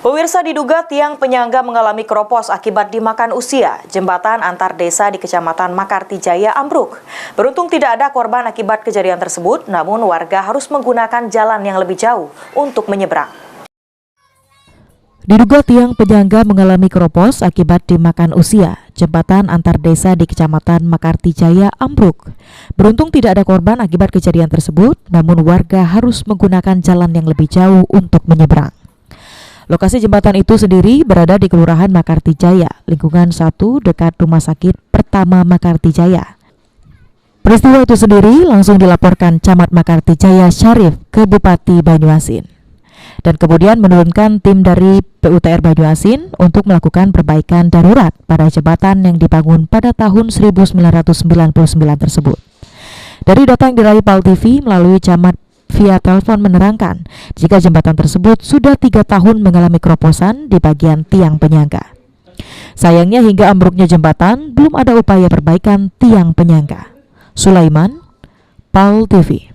Pemirsa, diduga tiang penyangga mengalami keropos akibat dimakan usia. Jembatan antar desa di Kecamatan Makartijaya ambruk. Beruntung tidak ada korban akibat kejadian tersebut, namun warga harus menggunakan jalan yang lebih jauh untuk menyeberang. Diduga tiang penyangga mengalami keropos akibat dimakan usia. Jembatan antar desa di Kecamatan Makartijaya ambruk. Beruntung tidak ada korban akibat kejadian tersebut, namun warga harus menggunakan jalan yang lebih jauh untuk menyeberang. Lokasi jembatan itu sendiri berada di Kelurahan Makartijaya, lingkungan 1 dekat Rumah Sakit Pertama Makartijaya. Peristiwa itu sendiri langsung dilaporkan Camat Makartijaya Syarif ke Bupati Banyuasin, dan kemudian menurunkan tim dari PUTR Banyuasin untuk melakukan perbaikan darurat pada jembatan yang dibangun pada tahun 1999 tersebut. Dari data yang diraih PAL TV melalui Camat via telepon menerangkan jika jembatan tersebut sudah 3 tahun mengalami keroposan di bagian tiang penyangga. Sayangnya hingga ambruknya jembatan belum ada upaya perbaikan tiang penyangga. Sulaiman, PAL TV.